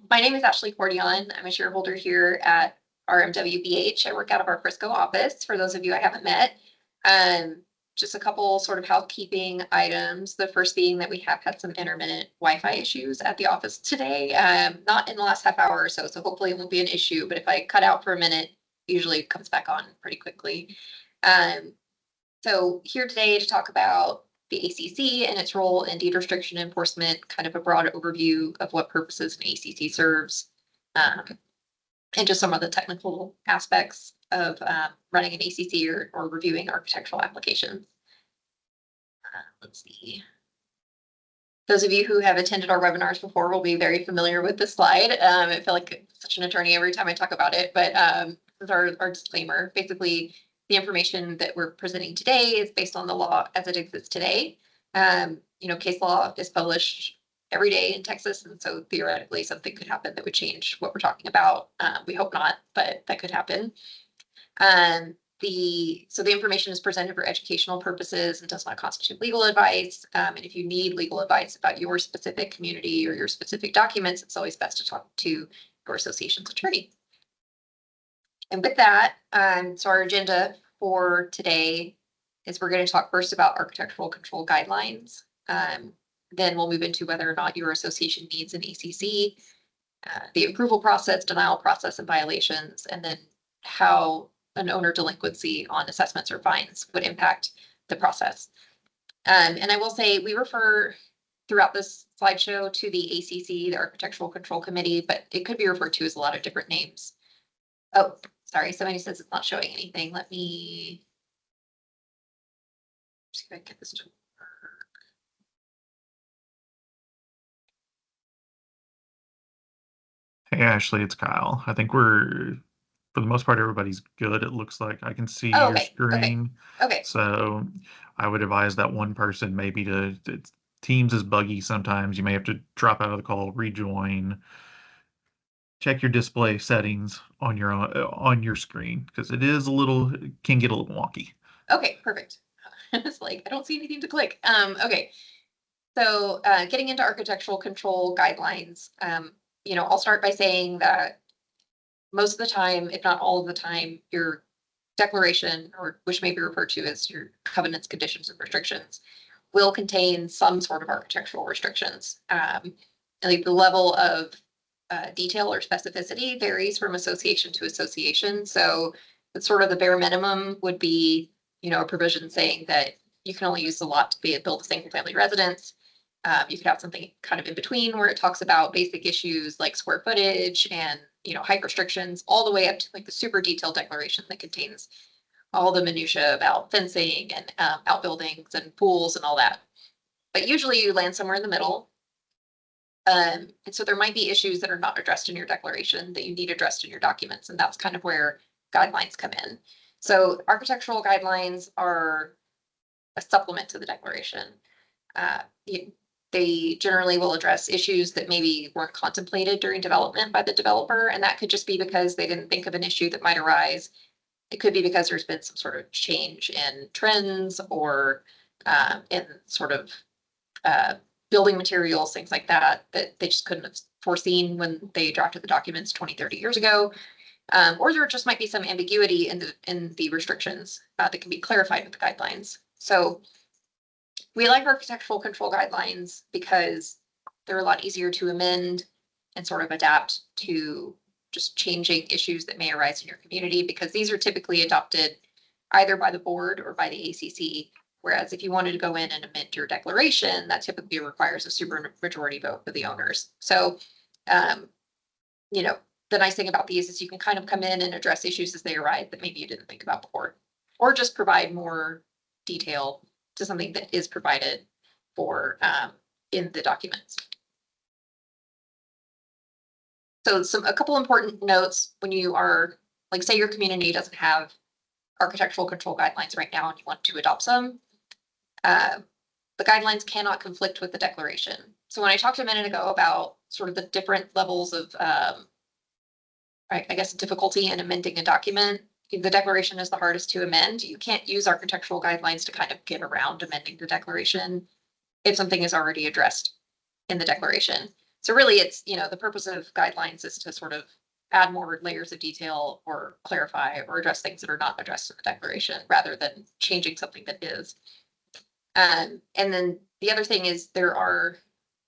My name is Ashley Koirtyohann. I'm a shareholder here at RMWBH. I work out of our Frisco office, for those of you I haven't met. Just a couple sort of housekeeping items. The first being that we have had some intermittent Wi-Fi issues at the office today, not in the last half hour or so, so hopefully it won't be an issue, but if I cut out for a minute, usually it comes back on pretty quickly. So here today to talk about the ACC and its role in deed restriction enforcement, kind of a broad overview of what purposes an ACC serves, and just some of the technical aspects of running an ACC or reviewing architectural applications. Let's see. Those of you who have attended our webinars before will be very familiar with this slide. I feel like such an attorney every time I talk about it, but this is our disclaimer. Basically, the information that we're presenting today is based on the law as it exists today. Case law is published every day in Texas, and so theoretically something could happen that would change what we're talking about. We hope not, but that could happen. So the information is presented for educational purposes and does not constitute legal advice. And if you need legal advice about your specific community or your specific documents, it's always best to talk to your association's attorney. And with that, so our agenda for today is we're going to talk first about architectural control guidelines. Then we'll move into whether or not your association needs an ACC, the approval process, denial process, and violations, and then how an owner delinquency on assessments or fines would impact the process. And I will say we refer throughout this slideshow to the ACC, the Architectural Control Committee, but it could be referred to as a lot of different names. Oh, sorry, somebody says it's not showing anything. Let me see if I can get this to work. Hey, Ashley, it's Kyle. I think for the most part, everybody's good. It looks like I can see your screen. Okay. So I would advise that one person maybe Teams is buggy sometimes. You may have to drop out of the call, rejoin, check your display settings on your screen because it can get a little wonky. Okay, perfect. It's like I don't see anything to click. Okay. So getting into architectural control guidelines, I'll start by saying that most of the time, if not all of the time, your declaration, or which may be referred to as your covenants, conditions, and restrictions, will contain some sort of architectural restrictions. Like the level of detail or specificity varies from association to association. So it's sort of the bare minimum would be, a provision saying that you can only use the lot to build a single family residence. You could have something kind of in between where it talks about basic issues like square footage and height restrictions, all the way up to like the super detailed declaration that contains all the minutia about fencing and outbuildings and pools and all that. But usually you land somewhere in the middle. And so there might be issues that are not addressed in your declaration that you need addressed in your documents, and that's kind of where guidelines come in. So architectural guidelines are a supplement to the declaration. They generally will address issues that maybe weren't contemplated during development by the developer, and that could just be because they didn't think of an issue that might arise. It could be because there's been some sort of change in trends or in sort of building materials, things like that they just couldn't have foreseen when they drafted the documents 20, 30 years ago. Or there just might be some ambiguity in the restrictions that can be clarified with the guidelines. So we like architectural control guidelines because they're a lot easier to amend and sort of adapt to just changing issues that may arise in your community, because these are typically adopted either by the board or by the ACC. Whereas if you wanted to go in and amend your declaration, that typically requires a supermajority vote for the owners. So, the nice thing about these is you can kind of come in and address issues as they arise that maybe you didn't think about before, or just provide more detail to something that is provided for in the documents. So a couple important notes when you are, like, say your community doesn't have architectural control guidelines right now and you want to adopt some, the guidelines cannot conflict with the declaration. So when I talked a minute ago about sort of the different levels of, I guess, difficulty in amending a document, the declaration is the hardest to amend. You can't use architectural guidelines to kind of get around amending the declaration if something is already addressed in the declaration. So really it's, the purpose of guidelines is to sort of add more layers of detail or clarify or address things that are not addressed in the declaration rather than changing something that is. And then the other thing is there are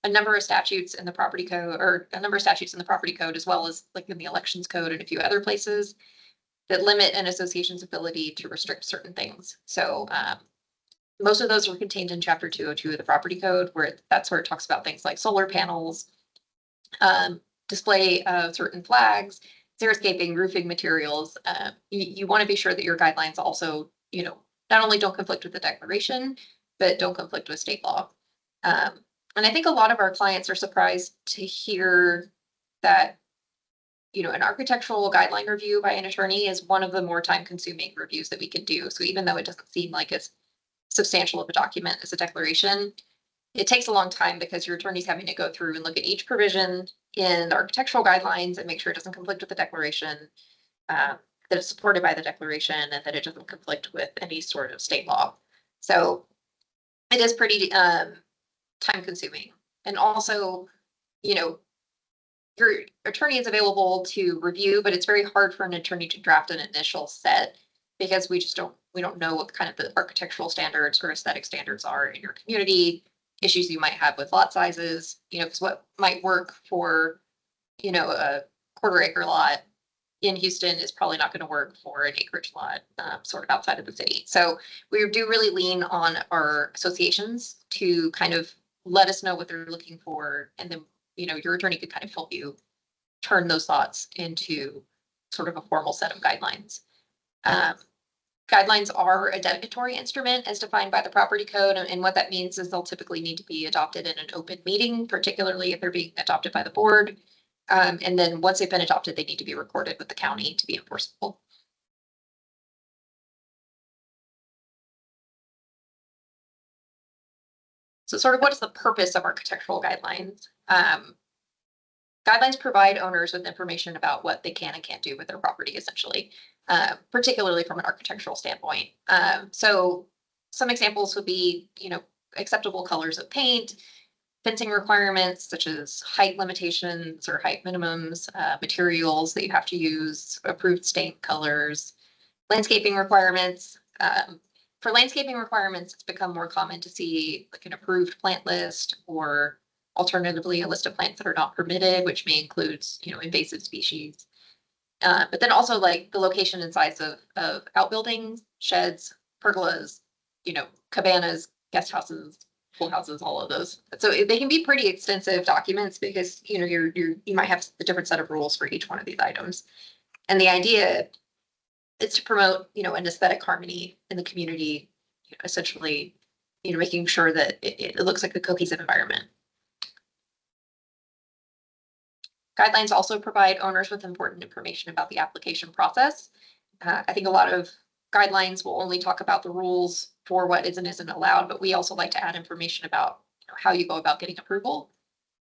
a number of statutes in the property code, or a number of statutes in the property code, as well as like in the elections code and a few other places, that limit an association's ability to restrict certain things. So most of those are contained in chapter 202 of the property code, that's where it talks about things like solar panels, display of certain flags, xeriscaping, roofing materials. You want to be sure that your guidelines also, not only don't conflict with the declaration, but don't conflict with state law. And I think a lot of our clients are surprised to hear that, an architectural guideline review by an attorney is one of the more time-consuming reviews that we can do. So even though it doesn't seem like as substantial of a document as a declaration, it takes a long time because your attorney's having to go through and look at each provision in the architectural guidelines and make sure it doesn't conflict with the declaration, that it's supported by the declaration, and that it doesn't conflict with any sort of state law. So it is pretty time consuming. And also, your attorney is available to review, but it's very hard for an attorney to draft an initial set because we don't know what kind of the architectural standards or aesthetic standards are in your community, issues you might have with lot sizes, because what might work for, a quarter-acre lot in Houston is probably not going to work for an acreage lot sort of outside of the city. So we do really lean on our associations to kind of let us know what they're looking for. And then, your attorney could kind of help you turn those thoughts into sort of a formal set of guidelines. Guidelines are a dedicatory instrument as defined by the property code. And what that means is they'll typically need to be adopted in an open meeting, particularly if they're being adopted by the board. And then once they've been adopted, they need to be recorded with the county to be enforceable. So sort of what is the purpose of architectural guidelines? Guidelines provide owners with information about what they can and can't do with their property, essentially, particularly from an architectural standpoint. So some examples would be, acceptable colors of paint, fencing requirements such as height limitations or height minimums, materials that you have to use, approved stain colors, landscaping requirements. For landscaping requirements, it's become more common to see like an approved plant list, or alternatively a list of plants that are not permitted, which may include, invasive species. But then also like the location and size of outbuildings, sheds, pergolas, cabanas, guest houses, pool houses, all of those. So they can be pretty extensive documents because, you might have a different set of rules for each one of these items. And the idea is to promote, an aesthetic harmony in the community, essentially, making sure that it looks like a cohesive environment. Guidelines also provide owners with important information about the application process. I think a lot of guidelines will only talk about the rules for what is and isn't allowed, but we also like to add information about how you go about getting approval.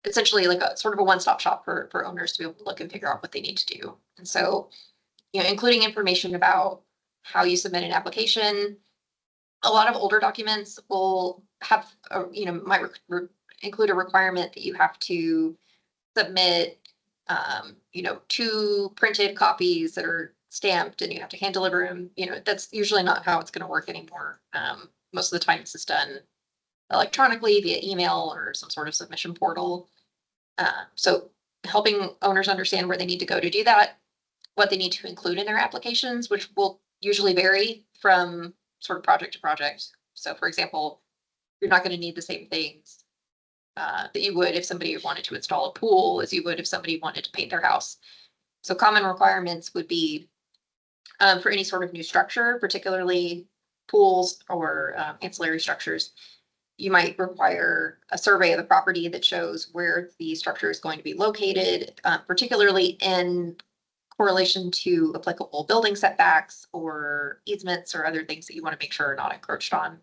Essentially like a sort of a one-stop shop for owners to be able to look and figure out what they need to do. And so, including information about how you submit an application. A lot of older documents will have, might include a requirement that you have to submit, 2 printed copies that are stamped and you have to hand deliver them. That's usually not how it's going to work anymore. Most of the time this is done electronically via email or some sort of submission portal. So helping owners understand where they need to go to do that, what they need to include in their applications, which will usually vary from sort of project to project. So for example, you're not going to need the same things that you would if somebody wanted to install a pool as you would if somebody wanted to paint their house. So common requirements would be for any sort of new structure, particularly pools or ancillary structures. You might require a survey of the property that shows where the structure is going to be located, particularly in correlation to applicable building setbacks or easements or other things that you want to make sure are not encroached on.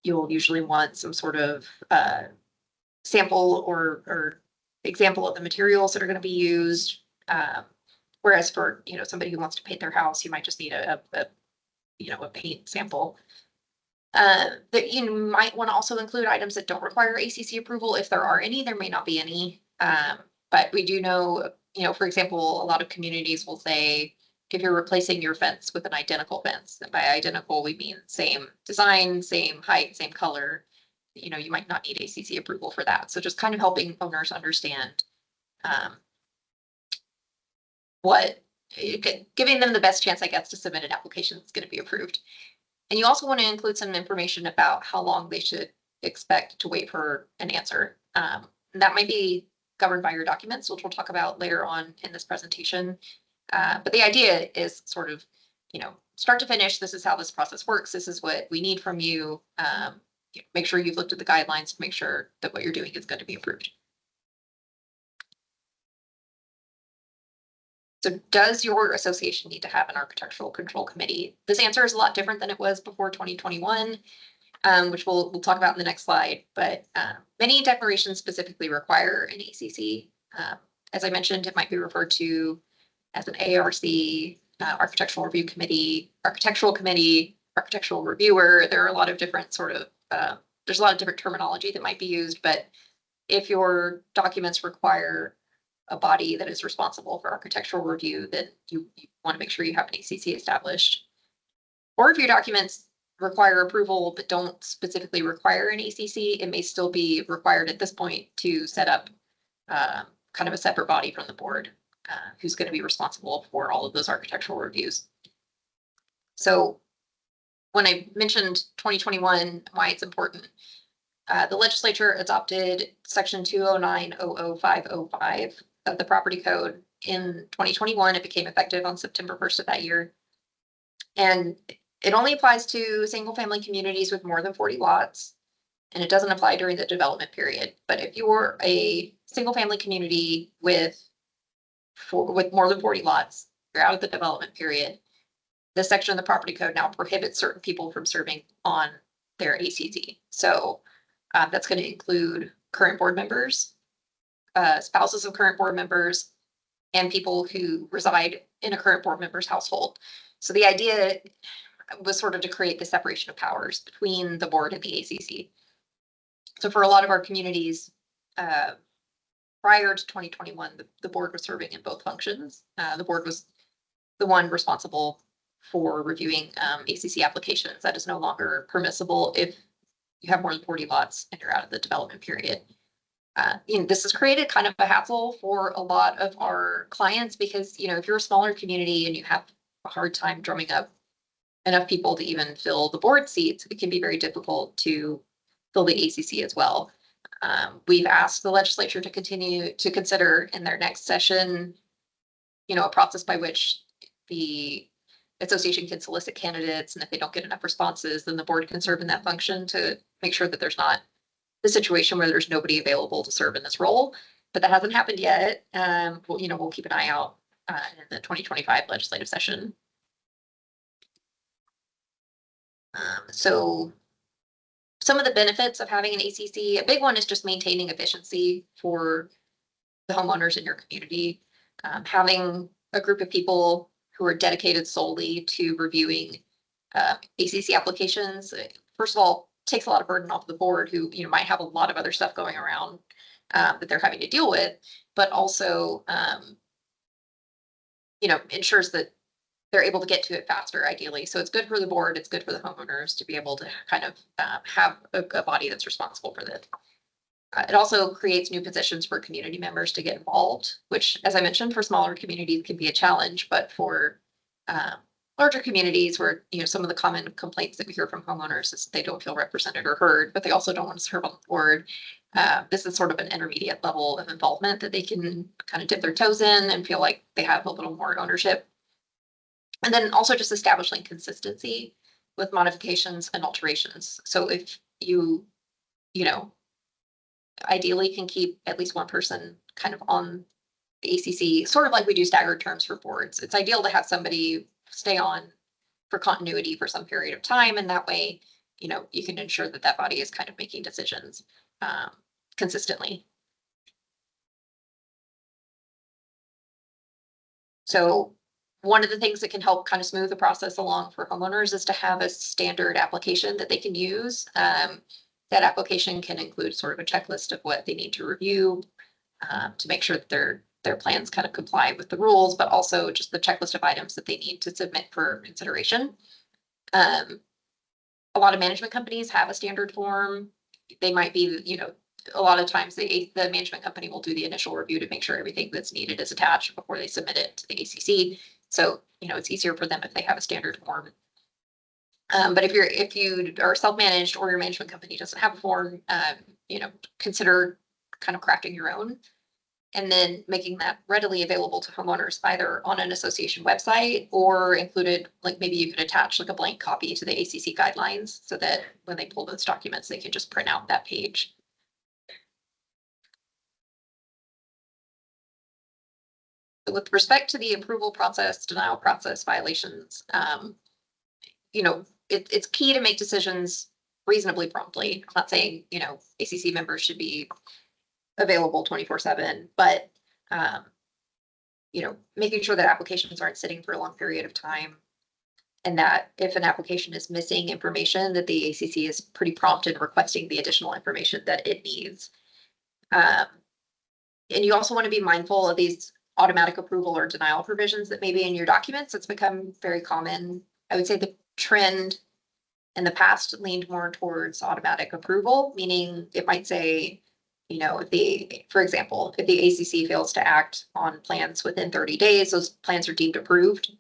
You'll usually want some sort of sample or example of the materials that are going to be used. Whereas for somebody who wants to paint their house, you might just need a paint sample. That you might want to also include items that don't require ACC approval. If there are any, there may not be any. But we do know, for example, a lot of communities will say, if you're replacing your fence with an identical fence, and by identical, we mean same design, same height, same color, you might not need ACC approval for that. So just kind of helping owners understand giving them the best chance, I guess, to submit an application that's going to be approved. And you also want to include some information about how long they should expect to wait for an answer. That might be governed by your documents, which we'll talk about later on in this presentation. But the idea is sort of, start to finish, this is how this process works. This is what we need from you. Make sure you've looked at the guidelines, make sure that what you're doing is going to be approved. So does your association need to have an architectural control committee? This answer is a lot different than it was before 2021, which we'll talk about in the next slide. But many declarations specifically require an ACC. As I mentioned, it might be referred to as an ARC, architectural review committee, architectural committee, architectural reviewer. There are a lot of different there's a lot of different terminology that might be used, but if your documents require a body that is responsible for architectural review, then you want to make sure you have an ACC established. Or if your documents require approval but don't specifically require an ACC, it may still be required at this point to set up kind of a separate body from the board who's going to be responsible for all of those architectural reviews. So when I mentioned 2021, why it's important, the legislature adopted section 209-00505 of the property code in 2021. It became effective on September 1st of that year. And it only applies to single family communities with more than 40 lots. And it doesn't apply during the development period. But if you're a single family community with more than 40 lots, you're out of the development period. This section of the property code now prohibits certain people from serving on their ACC. So that's going to include current board members, spouses of current board members, and people who reside in a current board member's household. So the idea was sort of to create the separation of powers between the board and the ACC. So for a lot of our communities, prior to 2021, the board was serving in both functions. The board was the one responsible for reviewing ACC applications. That is no longer permissible if you have more than 40 lots and you're out of the development period. This has created kind of a hassle for a lot of our clients because, if you're a smaller community and you have a hard time drumming up enough people to even fill the board seats, it can be very difficult to fill the ACC as well. We've asked the legislature to continue to consider in their next session, a process by which the association can solicit candidates, and if they don't get enough responses, then the board can serve in that function to make sure that there's not the situation where there's nobody available to serve in this role. But that hasn't happened yet. We'll keep an eye out in the 2025 legislative session. So some of the benefits of having an ACC, a big one is just maintaining efficiency for the homeowners in your community. Having a group of people who are dedicated solely to reviewing ACC applications, first of all, takes a lot of burden off the board who might have a lot of other stuff going around that they're having to deal with, but also ensures that they're able to get to it faster, ideally. So it's good for the board, it's good for the homeowners to be able to kind of have a body that's responsible for this. It also creates new positions for community members to get involved, which, as I mentioned, for smaller communities can be a challenge, but for larger communities where, some of the common complaints that we hear from homeowners is they don't feel represented or heard, but they also don't want to serve on the board. This is sort of an intermediate level of involvement that they can kind of dip their toes in and feel like they have a little more ownership. And then also just establishing consistency with modifications and alterations. So if you ideally can keep at least one person kind of on the ACC, sort of like we do staggered terms for boards. It's ideal to have somebody stay on for continuity for some period of time, and that way, you can ensure that that body is kind of making decisions consistently. So one of the things that can help kind of smooth the process along for homeowners is to have a standard application that they can use. That application can include sort of a checklist of what they need to review to make sure that their plans kind of comply with the rules, but also just the checklist of items that they need to submit for consideration. A lot of management companies have a standard form. They might be, a lot of times the management company will do the initial review to make sure everything that's needed is attached before they submit it to the ACC. So, it's easier for them if they have a standard form. But if you are self-managed or your management company doesn't have a form, consider kind of crafting your own and then making that readily available to homeowners either on an association website or included, like maybe you could attach like a blank copy to the ACC guidelines so that when they pull those documents, they can just print out that page. With respect to the approval process, denial process violations, it's key to make decisions reasonably promptly. I'm not saying, ACC members should be available 24/7, but, making sure that applications aren't sitting for a long period of time. And that if an application is missing information, that the ACC is pretty prompt in requesting the additional information that it needs. And you also want to be mindful of these automatic approval or denial provisions that may be in your documents. It's become very common. I would say the trend in the past leaned more towards automatic approval, meaning it might say, for example, if the ACC fails to act on plans within 30 days, those plans are deemed approved.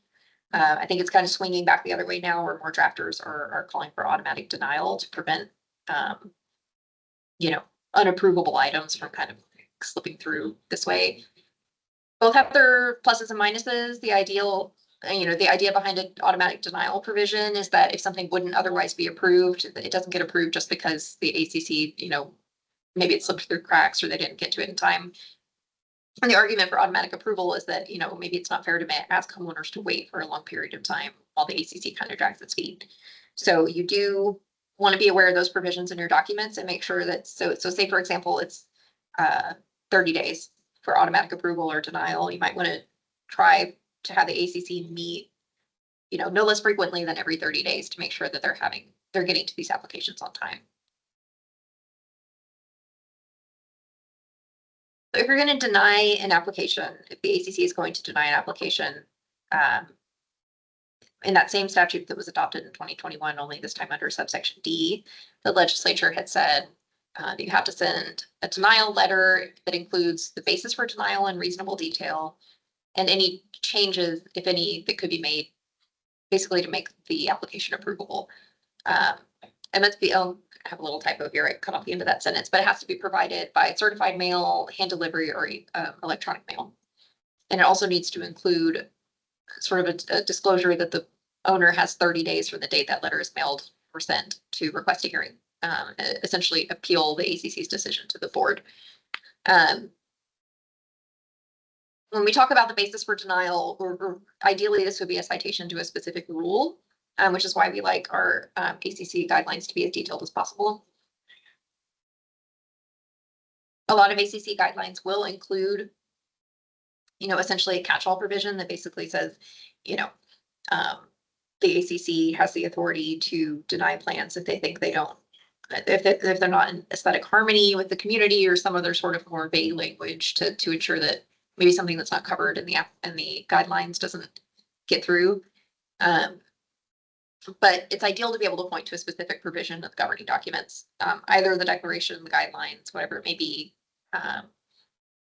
I think it's kind of swinging back the other way now, where more drafters are calling for automatic denial to prevent, unapprovable items from kind of slipping through this way. Both have their pluses and minuses. The idea behind an automatic denial provision is that if something wouldn't otherwise be approved, it doesn't get approved just because the ACC, maybe it slipped through cracks or they didn't get to it in time. And the argument for automatic approval is that, maybe it's not fair to ask homeowners to wait for a long period of time while the ACC kind of drags its feet. So you do want to be aware of those provisions in your documents and make sure that, so say, for example, it's 30 days for automatic approval or denial. You might want to try to have the ACC meet, no less frequently than every 30 days to make sure that they're getting to these applications on time. So if you're going to deny an application, if the ACC is going to deny an application, in that same statute that was adopted in 2021, only this time under subsection D, the legislature had said that you have to send a denial letter that includes the basis for denial in reasonable detail and any changes, if any, that could be made basically to make the application approvable. MSB, I have a little typo here. I cut off the end of that sentence, but it has to be provided by certified mail, hand delivery, or electronic mail. And it also needs to include sort of a disclosure that the owner has 30 days from the date that letter is mailed or sent to request a hearing, essentially appeal the ACC's decision to the board. When we talk about the basis for denial, or ideally this would be a citation to a specific rule, which is why we like our ACC guidelines to be as detailed as possible. A lot of ACC guidelines will include, essentially a catch-all provision that basically says, the ACC has the authority to deny plans if they think they don't, if they're not in aesthetic harmony with the community or some other sort of more vague language to ensure that maybe something that's not covered in the guidelines doesn't get through. But it's ideal to be able to point to a specific provision of governing documents, either the declaration, the guidelines, whatever it may be.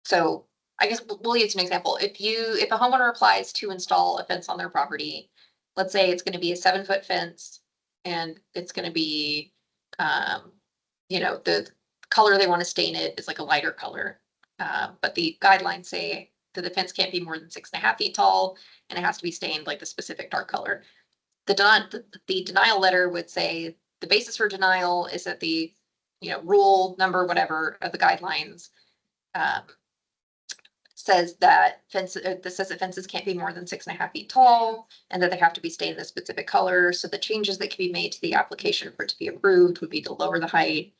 So I guess we'll use an example. If a homeowner applies to install a fence on their property, let's say it's going to be a 7-foot fence and it's going to be, the color they want to stain it is like a lighter color. But the guidelines say that the fence can't be more than 6.5 feet tall and it has to be stained like the specific dark color. The denial letter would say the basis for denial is that the rule number whatever of the guidelines says that fences can't be more than 6.5 feet tall and that they have to be stained the specific color. So the changes that can be made to the application for it to be approved would be to lower the height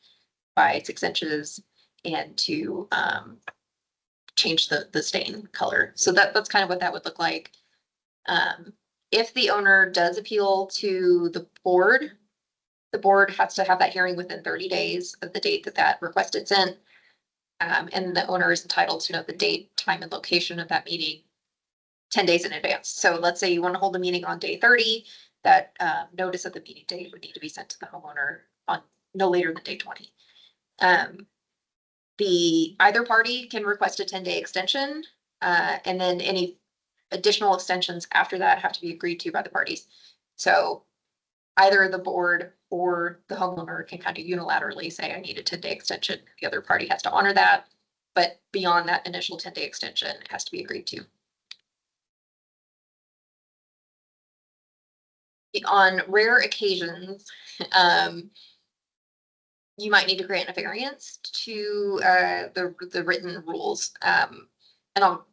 by 6 inches and to change the stain color. So that's kind of what that would look like. If the owner does appeal to the board has to have that hearing within 30 days of the date that request is sent. And the owner is entitled to know the date, time, and location of that meeting 10 days in advance. So let's say you want to hold a meeting on day 30, that notice of the meeting date would need to be sent to the homeowner on no later than day 20. Either party can request a 10-day extension, and then any additional extensions after that have to be agreed to by the parties. So either the board or the homeowner can kind of unilaterally say, I need a 10-day extension. The other party has to honor that. But beyond that initial 10-day extension, it has to be agreed to. On rare occasions, you might need to grant a variance to the written rules. And I'll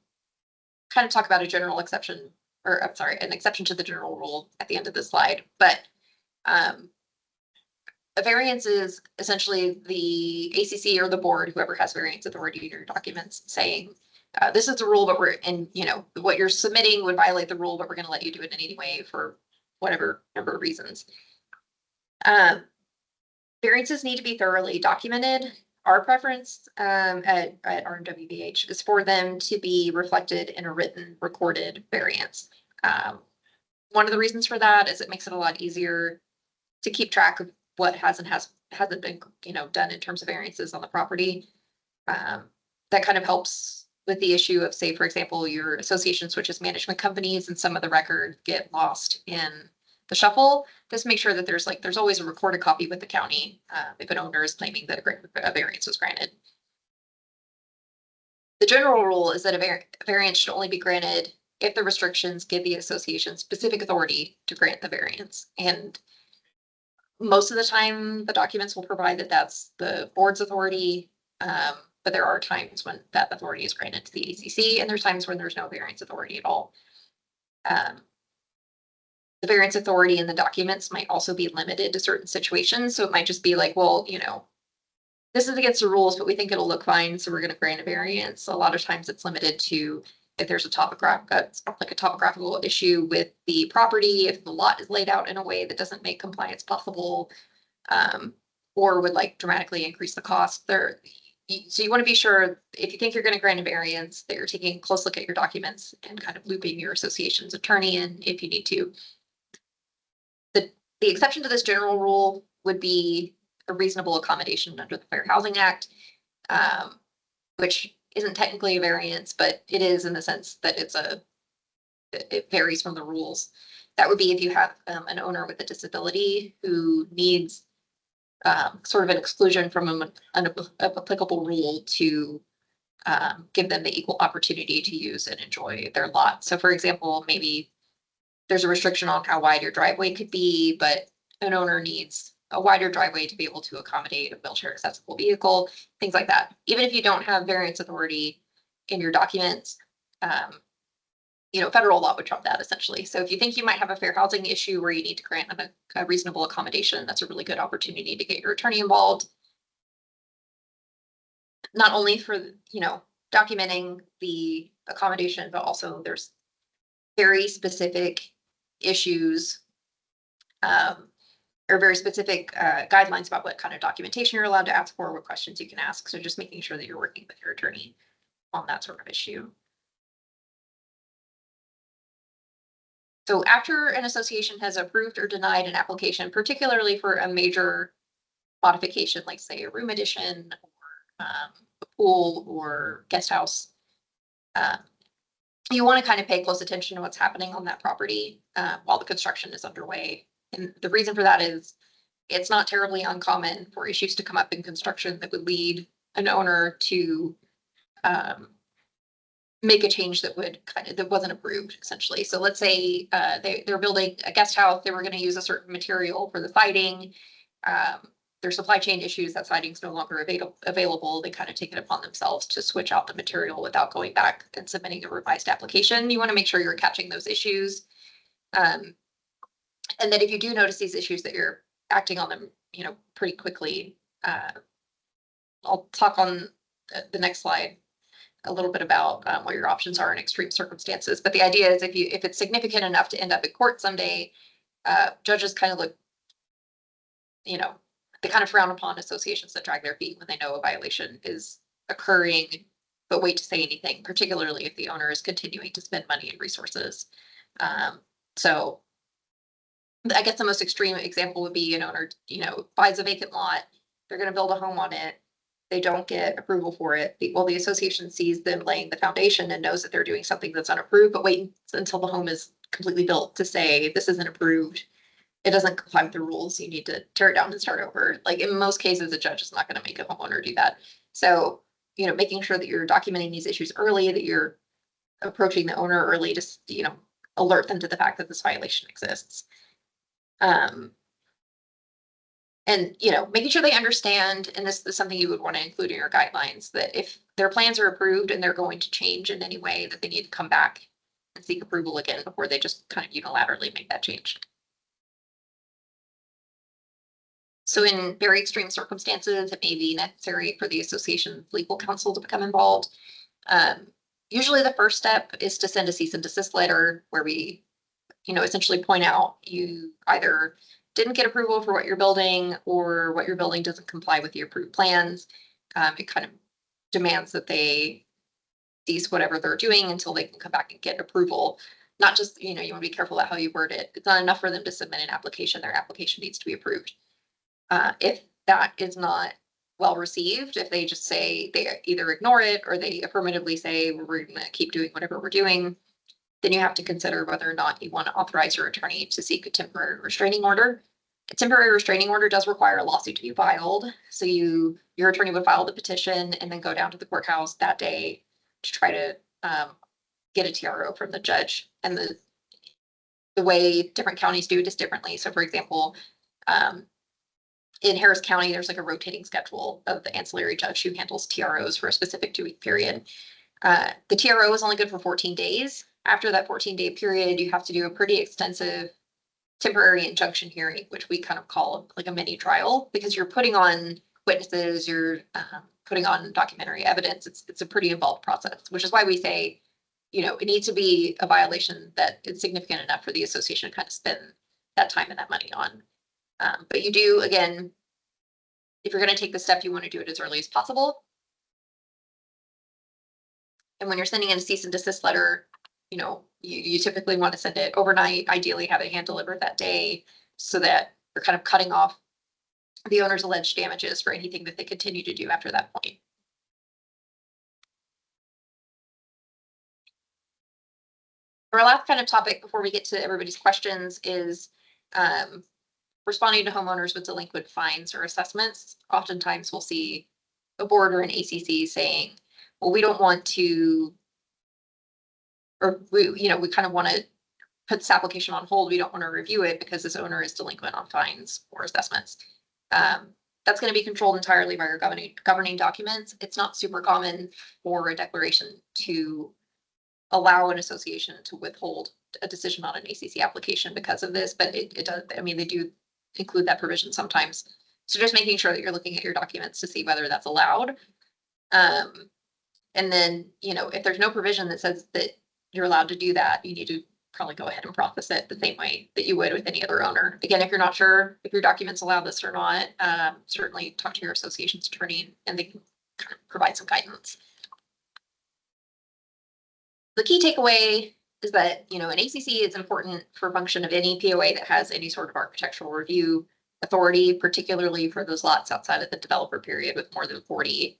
kind of talk about a general exception, or I'm sorry, an exception to the general rule at the end of the slide. But a variance is essentially the ACC or the board, whoever has variance authority in your documents, saying, this is the rule, but what you're submitting would violate the rule, but we're going to let you do it in any way for whatever number of reasons. Variances need to be thoroughly documented. Our preference at RMWBH is for them to be reflected in a written, recorded variance. One of the reasons for that is it makes it a lot easier to keep track of what hasn't been done in terms of variances on the property. That kind of helps with the issue of, say, for example, your association switches management companies and some of the records get lost in the shuffle. Just make sure that there's always a recorded copy with the county if an owner is claiming that a variance was granted. The general rule is that a variance should only be granted if the restrictions give the association specific authority to grant the variance. And most of the time, the documents will provide that that's the board's authority, but there are times when that authority is granted to the ACC, and there's times when there's no variance authority at all. The variance authority in the documents might also be limited to certain situations. So it might just be like, well, this is against the rules, but we think it'll look fine, so we're going to grant a variance. A lot of times it's limited to if there's a topographical issue with the property, if the lot is laid out in a way that doesn't make compliance possible, or would dramatically increase the cost there. So you want to be sure if you think you're going to grant a variance that you're taking a close look at your documents and kind of looping your association's attorney in if you need to. The exception to this general rule would be a reasonable accommodation under the Fair Housing Act, which isn't technically a variance, but it is in the sense that it varies from the rules. That would be if you have an owner with a disability who needs sort of an exclusion from an applicable rule to give them the equal opportunity to use and enjoy their lot. So for example, maybe there's a restriction on how wide your driveway could be, but an owner needs a wider driveway to be able to accommodate a wheelchair accessible vehicle, things like that. Even if you don't have variance authority in your documents, federal law would trump that essentially. So if you think you might have a fair housing issue where you need to grant a reasonable accommodation, that's a really good opportunity to get your attorney involved. Not only for, documenting the accommodation, but also there's very specific issues or very specific guidelines about what kind of documentation you're allowed to ask for, what questions you can ask. So just making sure that you're working with your attorney on that sort of issue. So after an association has approved or denied an application, particularly for a major modification, like say a room addition or a pool or guest house, you want to kind of pay close attention to what's happening on that property while the construction is underway. And the reason for that is it's not terribly uncommon for issues to come up in construction that would lead an owner to make a change that wasn't approved, essentially. So let's say they're building a guest house, they were going to use a certain material for the siding. There's supply chain issues, that siding's no longer available. They kind of take it upon themselves to switch out the material without going back and submitting a revised application. You want to make sure you're catching those issues. And that if you do notice these issues, that you're acting on them, pretty quickly. I'll talk on the next slide a little bit about what your options are in extreme circumstances. But the idea is if it's significant enough to end up in court someday, judges kind of look, they kind of frown upon associations that drag their feet when they know a violation is occurring, but wait to say anything, particularly if the owner is continuing to spend money and resources. So I guess the most extreme example would be an owner, buys a vacant lot. They're going to build a home on it. They don't get approval for it. The association sees them laying the foundation and knows that they're doing something that's unapproved, but wait until the home is completely built to say, this isn't approved. It doesn't comply with the rules. You need to tear it down and start over. Like in most cases, a judge is not going to make a homeowner do that. So, making sure that you're documenting these issues early, that you're approaching the owner early to, alert them to the fact that this violation exists. And, making sure they understand, and this is something you would want to include in your guidelines, that if their plans are approved and they're going to change in any way, that they need to come back and seek approval again before they just kind of unilaterally make that change. So in very extreme circumstances, it may be necessary for the association's legal counsel to become involved. Usually the first step is to send a cease and desist letter where we, essentially point out you either didn't get approval for what you're building or what you're building doesn't comply with the approved plans. It kind of demands that they cease whatever they're doing until they can come back and get approval. Not just, you want to be careful about how you word it. It's not enough for them to submit an application. Their application needs to be approved. If that is not well received, if they just say they either ignore it or they affirmatively say we're going to keep doing whatever we're doing, then you have to consider whether or not you want to authorize your attorney to seek a temporary restraining order. A temporary restraining order does require a lawsuit to be filed. So your attorney would file the petition and then go down to the courthouse that day to try to get a TRO from the judge. And the way different counties do it is differently. So for example, in Harris County, there's like a rotating schedule of the ancillary judge who handles TROs for a specific 2-week period. The TRO is only good for 14 days. After that 14-day period, you have to do a pretty extensive temporary injunction hearing, which we kind of call like a mini trial, because you're putting on witnesses, you're putting on documentary evidence. It's a pretty involved process, which is why we say, it needs to be a violation that is significant enough for the association to kind of spend that time and that money on. But you do, again, if you're going to take the step, you want to do it as early as possible. And when you're sending in a cease and desist letter, you typically want to send it overnight, ideally have it hand delivered that day so that you're kind of cutting off the owner's alleged damages for anything that they continue to do after that point. Our last kind of topic before we get to everybody's questions is responding to homeowners with delinquent fines or assessments. Oftentimes we'll see a board or an ACC saying, well, we don't want to, or we kind of want to put this application on hold. We don't want to review it because this owner is delinquent on fines or assessments. That's going to be controlled entirely by your governing documents. It's not super common for a declaration to allow an association to withhold a decision on an ACC application because of this, but it does. I mean, they do include that provision sometimes. So just making sure that you're looking at your documents to see whether that's allowed. And then, if there's no provision that says that you're allowed to do that, you need to probably go ahead and process it the same way that you would with any other owner. Again, if you're not sure if your documents allow this or not, certainly talk to your association's attorney and they can provide some guidance. The key takeaway is that, an ACC is important for function of any POA that has any sort of architectural review authority, particularly for those lots outside of the developer period with more than 40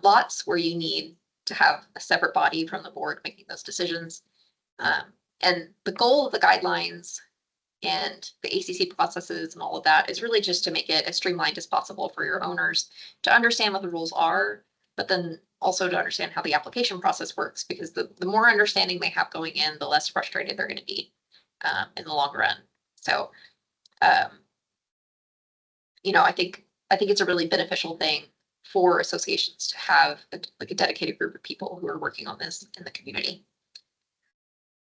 lots where you need to have a separate body from the board making those decisions. And the goal of the guidelines and the ACC processes and all of that is really just to make it as streamlined as possible for your owners to understand what the rules are, but then also to understand how the application process works, because the more understanding they have going in, the less frustrated they're going to be in the long run. So, I think it's a really beneficial thing for associations to have a dedicated group of people who are working on this in the community.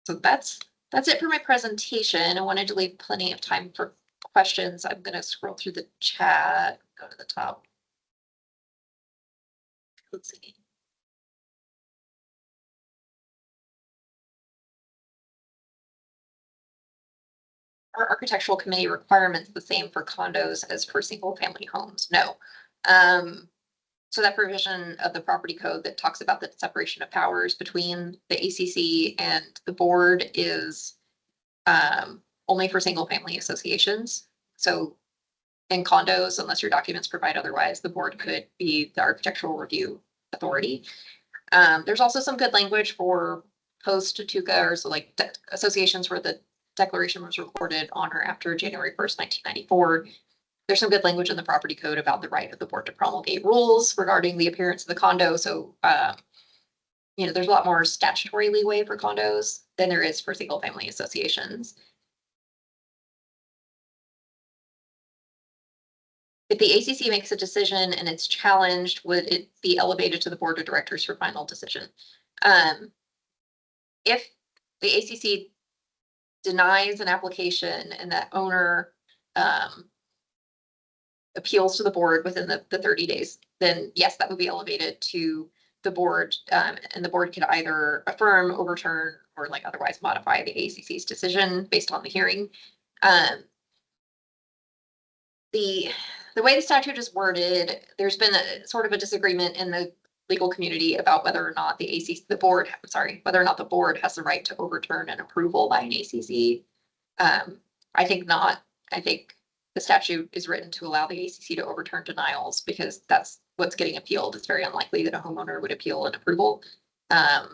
So that's it for my presentation. I wanted to leave plenty of time for questions. I'm going to scroll through the chat, go to the top. Let's see. Are architectural committee requirements the same for condos as for single family homes? No. So that provision of the property code that talks about the separation of powers between the ACC and the board is only for single family associations. So in condos, unless your documents provide otherwise, the board could be the architectural review authority. There's also some good language for post-Tuca, or so like associations where the declaration was recorded on or after January 1st, 1994. There's some good language in the property code about the right of the board to promulgate rules regarding the appearance of the condo. So, there's a lot more statutory leeway for condos than there is for single family associations. If the ACC makes a decision and it's challenged, would it be elevated to the board of directors for final decision? If the ACC denies an application and that owner appeals to the board within the 30 days, then yes, that would be elevated to the board, and the board could either affirm, overturn, or like otherwise modify the ACC's decision based on the hearing. The way the statute is worded, there's been a sort of a disagreement in the legal community about whether or not whether or not the board has the right to overturn an approval by an ACC. I think not. I think the statute is written to allow the ACC to overturn denials because that's what's getting appealed. It's very unlikely that a homeowner would appeal an approval. But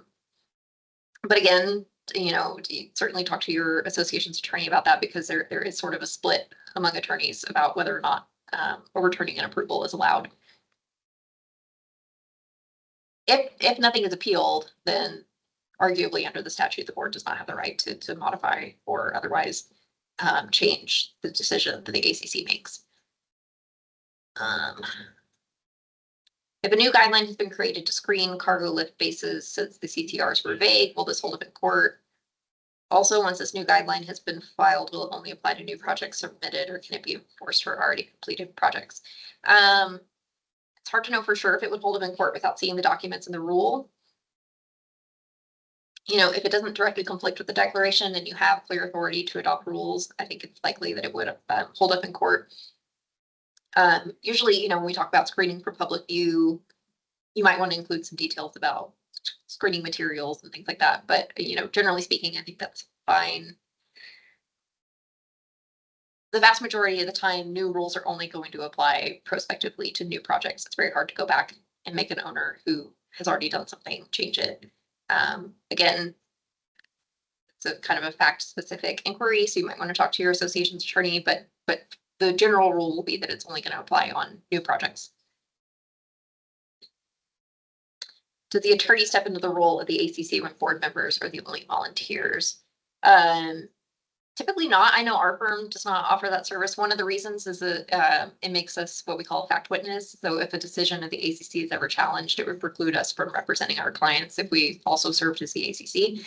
again, you certainly talk to your association's attorney about that because there is sort of a split among attorneys about whether or not overturning an approval is allowed. If nothing is appealed, then arguably under the statute, the board does not have the right to modify or otherwise change the decision that the ACC makes. If a new guideline has been created to screen cargo lift bases since the CTRs were vague, will this hold up in court? Also, once this new guideline has been filed, will it only apply to new projects submitted, or can it be enforced for already completed projects? It's hard to know for sure if it would hold up in court without seeing the documents in the rule. If it doesn't directly conflict with the declaration and you have clear authority to adopt rules, I think it's likely that it would hold up in court. Usually, when we talk about screening for public view, you might want to include some details about screening materials and things like that. But, generally speaking, I think that's fine. The vast majority of the time, new rules are only going to apply prospectively to new projects. It's very hard to go back and make an owner who has already done something change it. Again, it's a kind of a fact-specific inquiry, so you might want to talk to your association's attorney, but the general rule will be that it's only going to apply on new projects. Does the attorney step into the role of the ACC when board members are the only volunteers? Typically not. I know our firm does not offer that service. One of the reasons is that it makes us what we call a fact witness. So if a decision of the ACC is ever challenged, it would preclude us from representing our clients if we also served as the ACC.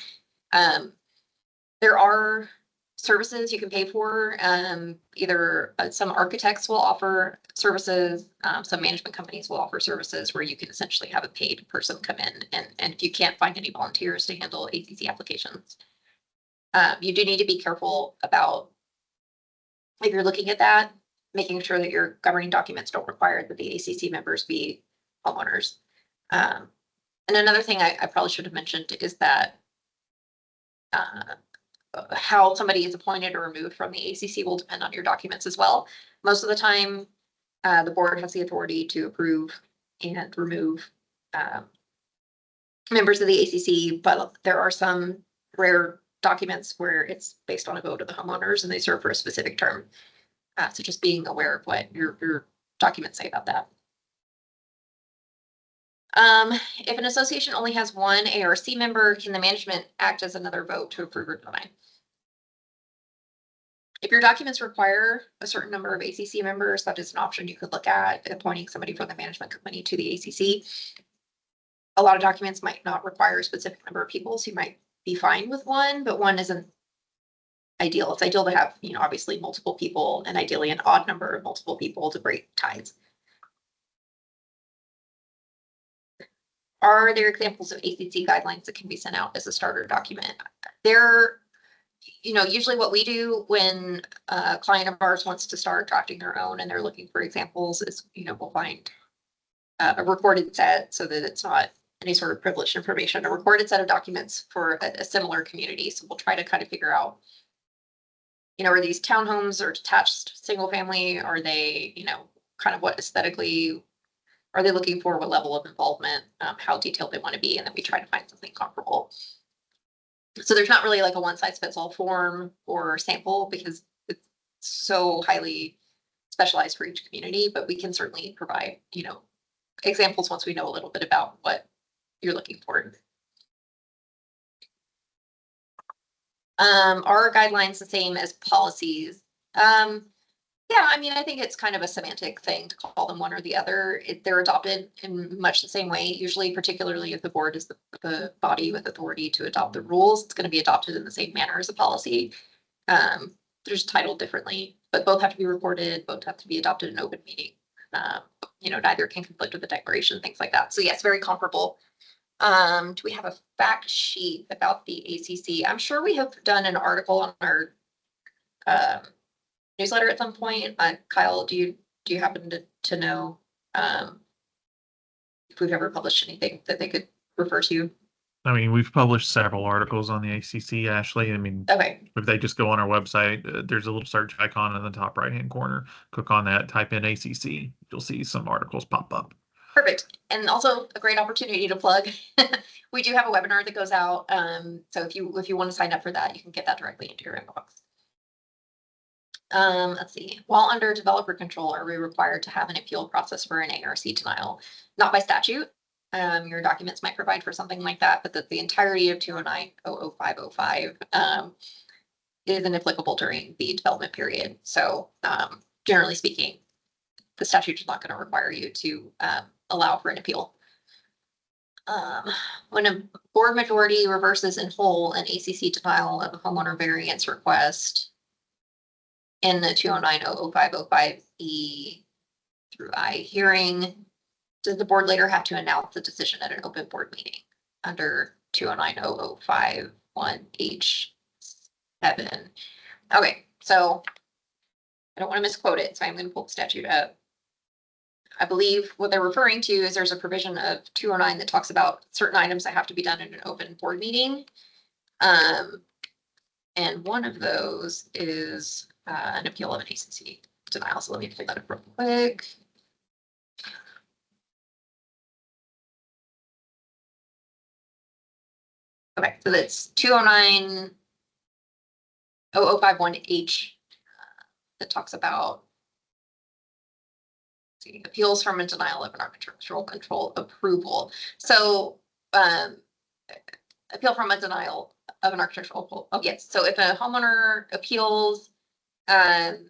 There are services you can pay for. Either some architects will offer services, some management companies will offer services where you can essentially have a paid person come in, and if you can't find any volunteers to handle ACC applications. You do need to be careful about, if you're looking at that, making sure that your governing documents don't require that the ACC members be homeowners. And another thing I probably should have mentioned is that how somebody is appointed or removed from the ACC will depend on your documents as well. Most of the time, the board has the authority to approve and remove members of the ACC, but there are some rare documents where it's based on a vote of the homeowners and they serve for a specific term. So just being aware of what your documents say about that. If an association only has one ARC member, can the management act as another vote to approve or deny? If your documents require a certain number of ACC members, that is an option you could look at, appointing somebody from the management company to the ACC. A lot of documents might not require a specific number of people, so you might be fine with one, but one isn't ideal. It's ideal to have, obviously multiple people, and ideally an odd number of multiple people to break ties. Are there examples of ACC guidelines that can be sent out as a starter document? There Usually what we do when a client of ours wants to start drafting their own and they're looking for examples is, we'll find a recorded set so that it's not any sort of privileged information, a recorded set of documents for a similar community. So we'll try to kind of figure out, are these townhomes or detached single family? Are they, kind of what aesthetically are they looking for? What level of involvement? How detailed they want to be? And then we try to find something comparable. So there's not really like a one size fits all form or sample because it's so highly specialized for each community, but we can certainly provide, examples once we know a little bit about what you're looking for. Are guidelines the same as policies? Yeah, I mean, I think it's kind of a semantic thing to call them one or the other. They're adopted in much the same way, usually, particularly if the board is the body with authority to adopt the rules, it's going to be adopted in the same manner as a policy. They're just titled differently, but both have to be recorded, both have to be adopted in open meeting. Neither can conflict with the declaration, things like that. So yes, very comparable. Do we have a fact sheet about the ACC? I'm sure we have done an article on our newsletter at some point. Kyle, do you happen to know if we've ever published anything that they could refer to? I mean, we've published several articles on the ACC, Ashley. I mean, Okay, if they just go on our website, there's a little search icon in the top right-hand corner. Click on that, type in ACC. You'll see some articles pop up. perfect. And also a great opportunity to plug. We do have a webinar that goes out. So if you want to sign up for that, you can get that directly into your inbox. Let's see. While under developer control, are we required to have an appeal process for an ARC denial? Not by statute. Your documents might provide for something like that, but that the entirety of 209-00505 is inapplicable during the development period. So generally speaking, the statute is not going to require you to allow for an appeal. When a board majority reverses in whole an ACC denial of a homeowner variance request in the 209-00505E through I hearing, does the board later have to announce the decision at an open board meeting under 209-005-1H7? Okay, so I don't want to misquote it, so I'm going to pull the statute up. I believe what they're referring to is there's a provision of 209 that talks about certain items that have to be done in an open board meeting. And one of those is an appeal of an ACC denial. So let me pull that up real quick. Okay, so that's 209-0051H that talks about appeals from a denial of an architectural control approval. So appeal from a denial of an architectural approval. Oh, yes. So if a homeowner appeals an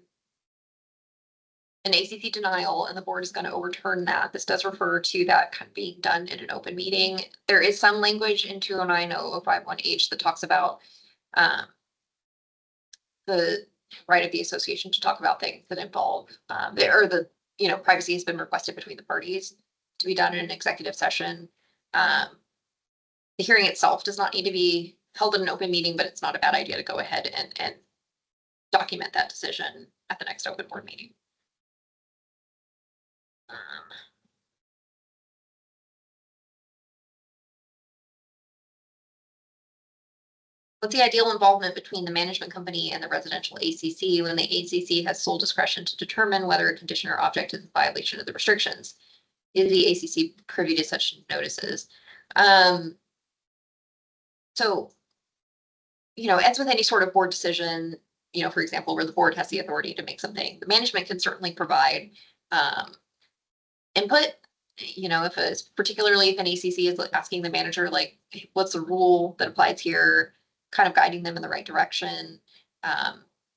ACC denial and the board is going to overturn that, this does refer to that kind of being done in an open meeting. There is some language in 209-0051H that talks about the right of the association to talk about things that involve privacy has been requested between the parties to be done in an executive session. The hearing itself does not need to be held in an open meeting, but it's not a bad idea to go ahead and document that decision at the next open board meeting. What's the ideal involvement between the management company and the residential ACC when the ACC has sole discretion to determine whether a condition or object is in violation of the restrictions? Is the ACC privy to such notices? So, as with any sort of board decision, for example, where the board has the authority to make something, the management can certainly provide input. Particularly if an ACC is asking the manager, like, what's the rule that applies here, kind of guiding them in the right direction.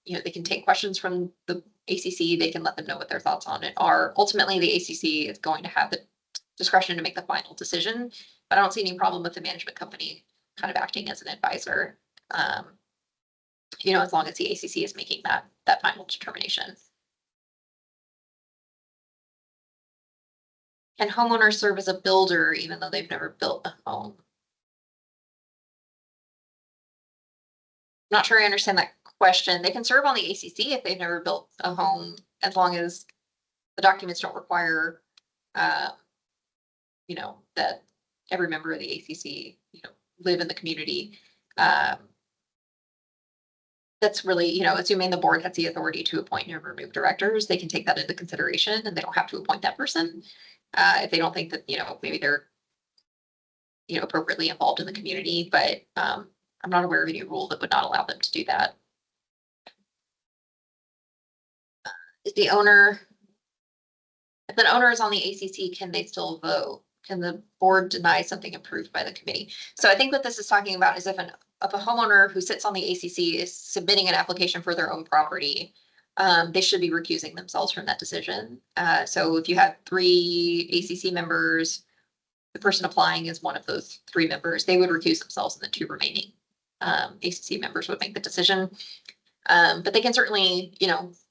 They can take questions from the ACC. They can let them know what their thoughts on it are. Ultimately, the ACC is going to have the discretion to make the final decision, but I don't see any problem with the management company kind of acting as an advisor, as long as the ACC is making that final determination. Can homeowners serve as a builder even though they've never built a home? not sure I understand that question. They can serve on the ACC if they've never built a home, as long as the documents don't require, that every member of the ACC, live in the community. That's really, assuming the board has the authority to appoint and remove directors, they can take that into consideration and they don't have to appoint that person. If they don't think that, maybe they're, appropriately involved in the community, but I'm not aware of any rule that would not allow them to do that. If the owner is on the ACC, can they still vote? Can the board deny something approved by the committee? So I think what this is talking about is if a homeowner who sits on the ACC is submitting an application for their own property, they should be recusing themselves from that decision. So if you have 3 ACC members, the person applying is one of those 3 members, they would recuse themselves, and the 2 remaining ACC members would make the decision. But they can certainly,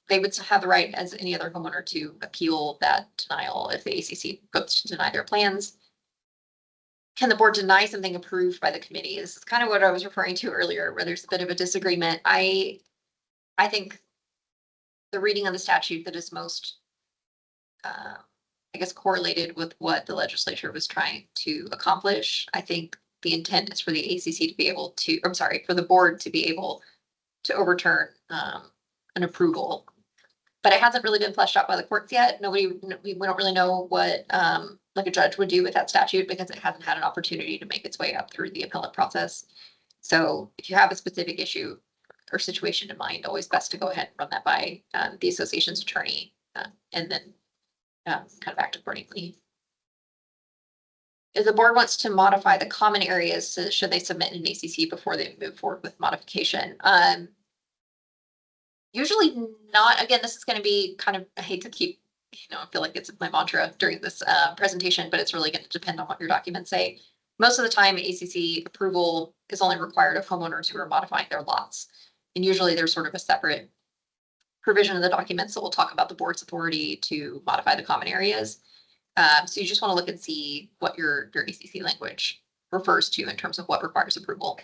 they would have the right as any other homeowner to appeal that denial if the ACC votes to deny their plans. Can the board deny something approved by the committee? This is kind of what I was referring to earlier, where there's a bit of a disagreement. I think the reading of the statute that is most, correlated with what the legislature was trying to accomplish. I think the intent is for the ACC to be able to, for the board to be able to overturn an approval. But it hasn't really been fleshed out by the courts yet. We don't really know what like a judge would do with that statute, because it hasn't had an opportunity to make its way up through the appellate process. So if you have a specific issue or situation in mind, always best to go ahead and run that by the association's attorney, and then kind of act accordingly. If the board wants to modify the common areas, so should they submit an ACC before they move forward with modification? Usually not. Again, this is going to be kind of, I hate to keep, I feel like it's my mantra during this presentation, but it's really going to depend on what your documents say. Most of the time, ACC approval is only required of homeowners who are modifying their lots. And usually there's sort of a separate provision of the documents that will talk about the board's authority to modify the common areas. So you just want to look and see what your ACC language refers to in terms of what requires approval.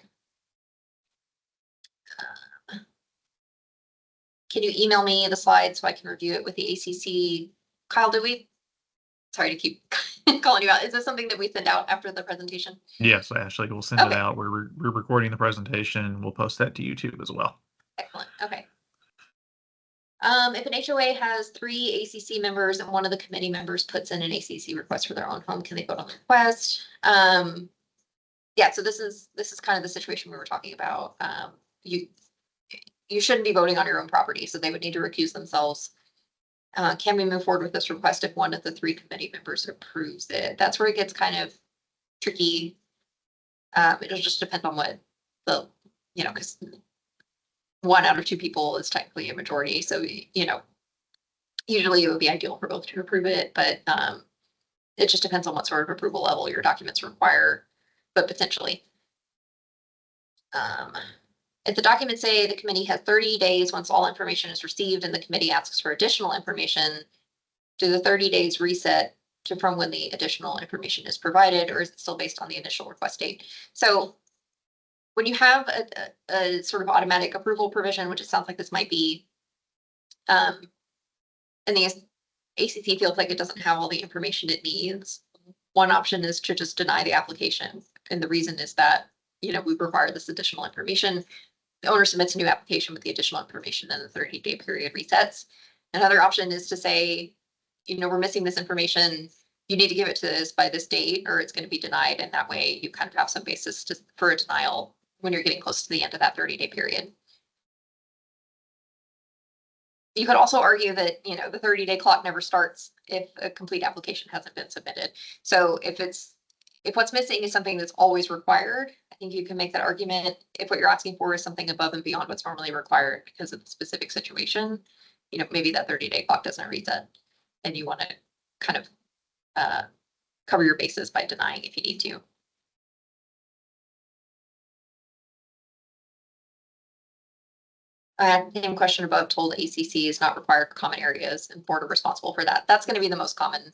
Can you email me the slides so I can review it with the ACC? Kyle, sorry to keep calling you out. Is this something that we send out after the presentation? Yes, Ashley, we'll send it out. We're recording the presentation. We'll post that to YouTube as well. Excellent. Okay. If an HOA has 3 ACC members and one of the committee members puts in an ACC request for their own home, can they vote on the request? Yeah, so this is kind of the situation we were talking about. You shouldn't be voting on your own property, so they would need to recuse themselves. Can we move forward with this request if one of the 3 committee members approves it? That's where it gets kind of tricky. It'll just depend on what because 1 out of 2 people is technically a majority. So, usually it would be ideal for both to approve it, but it just depends on what sort of approval level your documents require, but potentially. If the documents say the committee has 30 days once all information is received and the committee asks for additional information, do the 30 days reset from when the additional information is provided, or is it still based on the initial request date? So when you have a sort of automatic approval provision, which it sounds like this might be, and the ACC feels like it doesn't have all the information it needs, one option is to just deny the application. And the reason is that, we require this additional information. The owner submits a new application with the additional information, and the 30-day period resets. Another option is to say, we're missing this information. You need to give it to us by this date, or it's going to be denied. And that way you kind of have some basis for a denial when you're getting close to the end of that 30-day period. You could also argue that, the 30-day clock never starts if a complete application hasn't been submitted. So if what's missing is something that's always required, I think you can make that argument. If what you're asking for is something above and beyond what's normally required because of the specific situation, maybe that 30-day clock doesn't reset, and you want to kind of cover your bases by denying if you need to. The same question above told ACC is not required common areas and board are responsible for that. That's going to be the most common.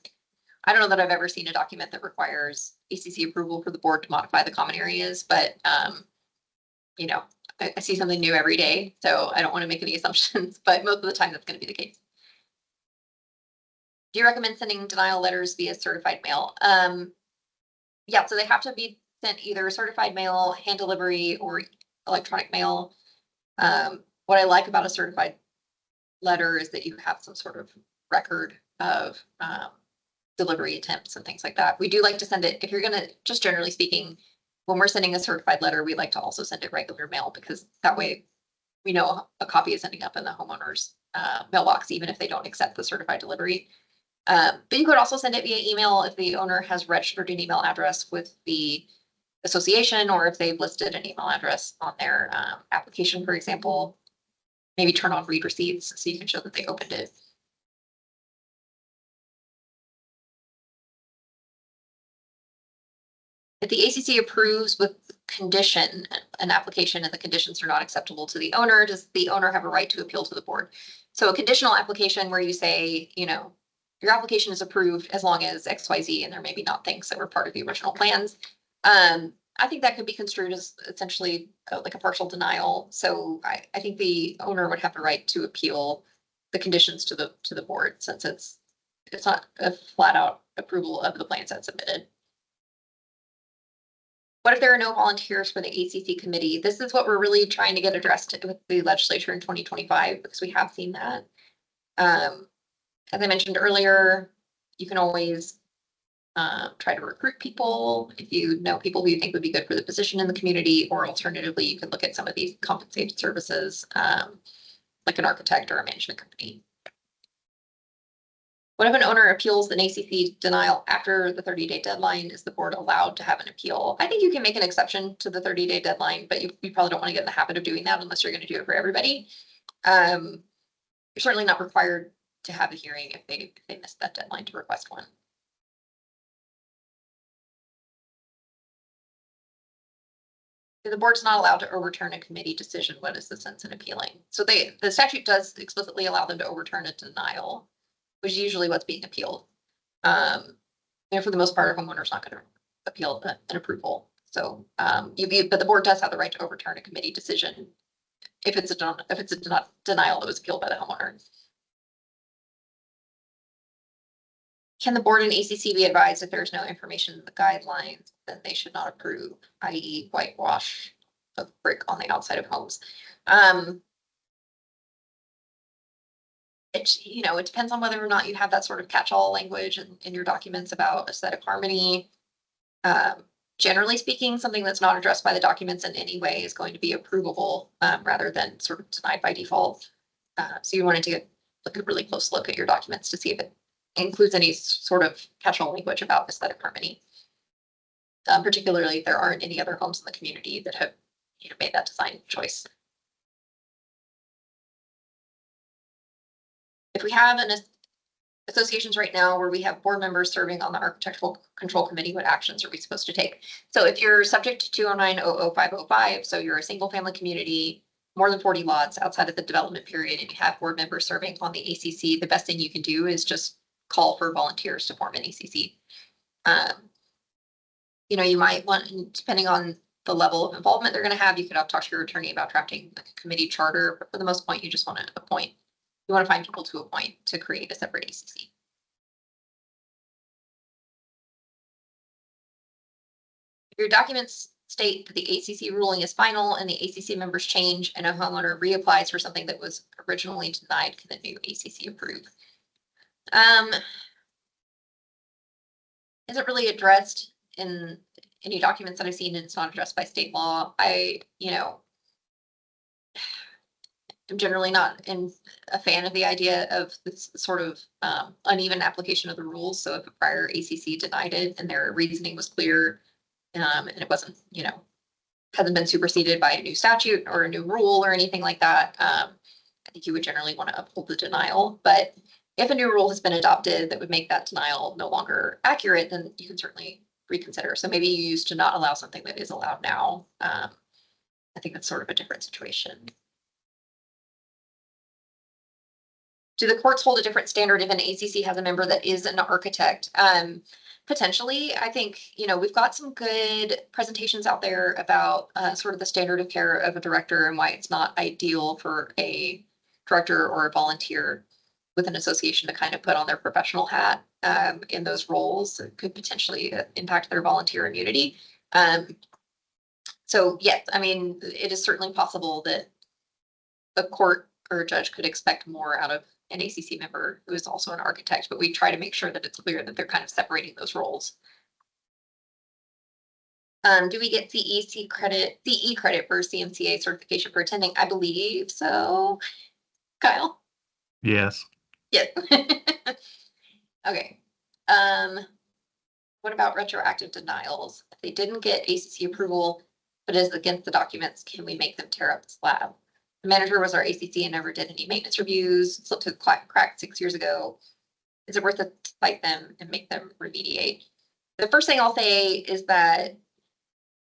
I don't know that I've ever seen a document that requires ACC approval for the board to modify the common areas, but I see something new every day, so I don't want to make any assumptions, but most of the time that's going to be the case. Do you recommend sending denial letters via certified mail? Yeah, so they have to be sent either certified mail, hand delivery, or electronic mail. What I like about a certified letter is that you have some sort of record of delivery attempts and things like that. We do like to send it, if you're gonna, just generally speaking, when we're sending a certified letter, we like to also send it regular mail, because that way we know a copy is ending up in the homeowner's mailbox, even if they don't accept the certified delivery. But you could also send it via email if the owner has registered an email address with the association, or if they've listed an email address on their application, for example. Maybe turn on read receipts so you can show that they opened it. If the ACC approves with condition an application and the conditions are not acceptable to the owner, does the owner have a right to appeal to the board? So a conditional application where you say, you know, your application is approved as long as XYZ, and there may be not things that were part of the original plans. I think that could be construed as essentially like a partial denial. So I think the owner would have the right to appeal the conditions to the board, since it's not a flat out approval of the plans that's submitted. What if there are no volunteers for the ACC committee? This is what we're really trying to get addressed with the legislature in 2025, because we have seen that. As I mentioned earlier, you can always try to recruit people if you know people who you think would be good for the position in the community, or alternatively, you could look at some of these compensated services, like an architect or a management company. What if an owner appeals an ACC denial after the 30-day deadline? Is the board allowed to have an appeal? I think you can make an exception to the 30-day deadline, but you probably don't want to get in the habit of doing that unless you're going to do it for everybody. You're certainly not required to have a hearing if they missed that deadline to request one. If the board's not allowed to overturn a committee decision, what is the sense in appealing? So the statute does explicitly allow them to overturn a denial, which is usually what's being appealed. And for the most part, a homeowner's not going to appeal an approval. So, but the board does have the right to overturn a committee decision if it's a denial that was appealed by the homeowner. Can the board and ACC be advised if there's no information in the guidelines, then they should not approve, i.e. whitewash of brick on the outside of homes? It depends on whether or not you have that sort of catch-all language in your documents about aesthetic harmony. Generally speaking, something that's not addressed by the documents in any way is going to be approvable, rather than sort of denied by default. So you wanted to look a really close look at your documents to see if it includes any sort of catch-all language about aesthetic harmony. Particularly if there aren't any other homes in the community that have made that design choice. If we have associations right now where we have board members serving on the architectural control committee, what actions are we supposed to take? So if you're subject to 209-00505, so you're a single family community, more than 40 lots outside of the development period, and you have board members serving on the ACC, the best thing you can do is just call for volunteers to form an ACC. You might want, depending on the level of involvement they're going to have, you could talk to your attorney about drafting like a committee charter, but for the most part, you just want to appoint. You want to find people to appoint to create a separate ACC. If your documents state that the ACC ruling is final and the ACC members change and a homeowner reapplies for something that was originally denied, can the new ACC approve? Isn't really addressed in any documents that I've seen, and it's not addressed by state law. I'm generally not a fan of the idea of this sort of uneven application of the rules. So if a prior ACC denied it and their reasoning was clear, and it wasn't, hasn't been superseded by a new statute or a new rule or anything like that, I think you would generally want to uphold the denial. But if a new rule has been adopted that would make that denial no longer accurate, then you can certainly reconsider. So maybe you used to not allow something that is allowed now. I think that's sort of a different situation. Do the courts hold a different standard if an ACC has a member that is an architect? Potentially, I think, we've got some good presentations out there about sort of the standard of care of a director and why it's not ideal for a director or a volunteer with an association to kind of put on their professional hat in those roles. It could potentially impact their volunteer immunity. So yes, I mean, it is certainly possible that a court or a judge could expect more out of an ACC member who is also an architect, but we try to make sure that it's clear that they're kind of separating those roles. Do we get CE credit for CMCA certification for attending? I believe so. Kyle? Yes. Yes. Okay. What about retroactive denials? If they didn't get ACC approval, but is against the documents, can we make them tear up the slab? The manager was our ACC and never did any maintenance reviews, slipped to the crack 6 years ago. Is it worth it to fight them and make them remediate? The first thing I'll say is that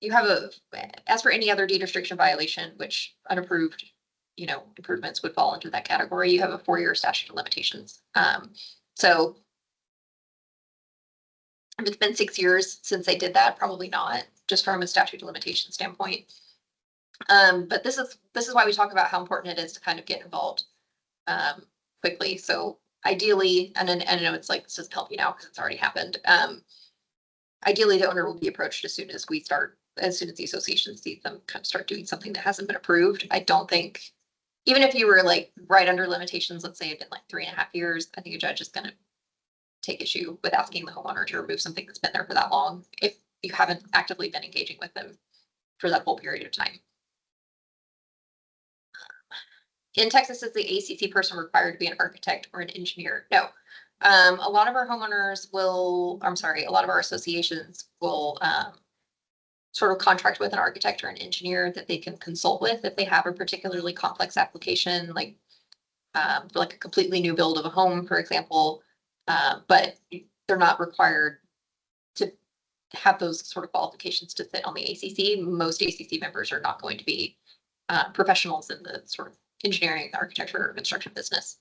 you have as for any other deed restriction violation, which unapproved, improvements would fall into that category, you have a 4-year statute of limitations. So if it's been 6 years since they did that, probably not, just from a statute of limitation standpoint. But this is why we talk about how important it is to kind of get involved quickly. So ideally, and I know it's like, this doesn't help you now because it's already happened. Ideally, the owner will be approached as soon as the association sees them kind of start doing something that hasn't been approved. I don't think, even if you were like right under limitations, let's say it'd been like 3.5 years, I think a judge is going to take issue with asking the homeowner to remove something that's been there for that long if you haven't actively been engaging with them for that whole period of time. In Texas, is the ACC person required to be an architect or an engineer? No. A lot of our associations will sort of contract with an architect or an engineer that they can consult with if they have a particularly complex application, like a completely new build of a home, for example. But they're not required to have those sort of qualifications to sit on the ACC. Most ACC members are not going to be professionals in the sort of engineering, architecture, or construction business.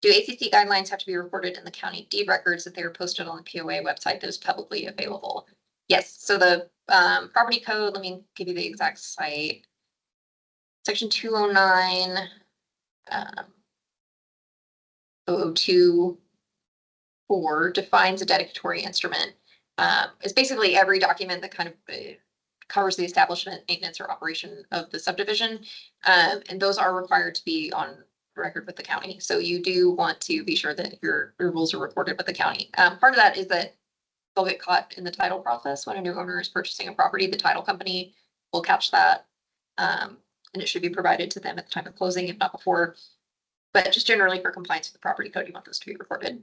Do ACC guidelines have to be recorded in the county deed records if they are posted on the POA website that is publicly available? Yes. So the property code, let me give you the exact site. Section 209, 002.4 defines a dedicatory instrument. It's basically every document that kind of covers the establishment, maintenance, or operation of the subdivision. And those are required to be on record with the county. So you do want to be sure that your rules are recorded with the county. Part of that is that they'll get caught in the title process. When a new owner is purchasing a property, the title company will catch that. And it should be provided to them at the time of closing, if not before. But just generally for compliance with the property code, you want those to be recorded.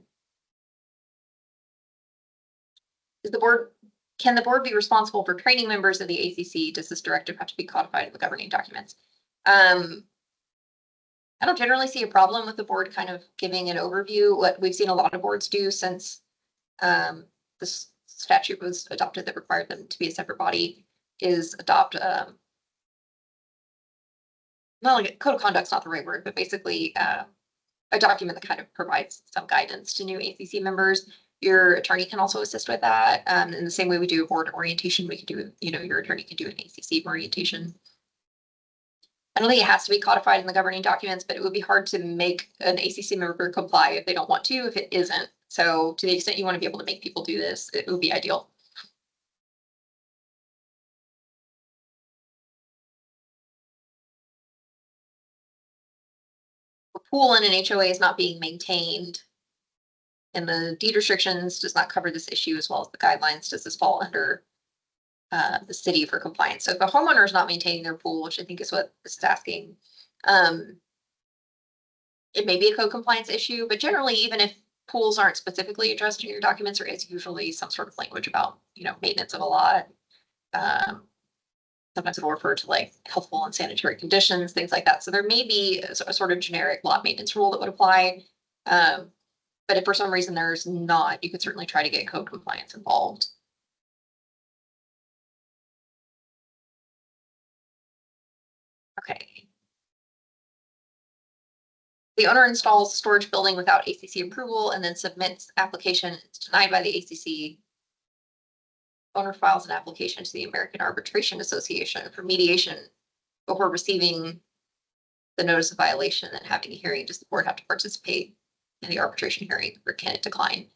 Can the board be responsible for training members of the ACC? Does this directive have to be codified in the governing documents? I don't generally see a problem with the board kind of giving an overview. What we've seen a lot of boards do since this statute was adopted that required them to be a separate body is adopt not like a code of conduct's not the right word, but basically a document that kind of provides some guidance to new ACC members. Your attorney can also assist with that. In the same way we do a board orientation, we can do, your attorney can do an ACC orientation. I don't think it has to be codified in the governing documents, but it would be hard to make an ACC member comply if they don't want to, if it isn't. So to the extent you want to be able to make people do this, it would be ideal. A pool in an HOA is not being maintained, and the deed restrictions does not cover this issue as well as the guidelines. Does this fall under the city for compliance? So if a homeowner is not maintaining their pool, which I think is what this is asking, it may be a code compliance issue, but generally, even if pools aren't specifically addressed in your documents, there is usually some sort of language about, maintenance of a lot. Sometimes it'll refer to like healthful and sanitary conditions, things like that. So there may be a sort of generic lot maintenance rule that would apply. But if for some reason there's not, you could certainly try to get code compliance involved. Okay. The owner installs storage building without ACC approval and then submits application. It's denied by the ACC. Owner files an application to the American Arbitration Association for mediation before receiving the notice of violation and having a hearing. Does the board have to participate in the arbitration hearing, or can it decline?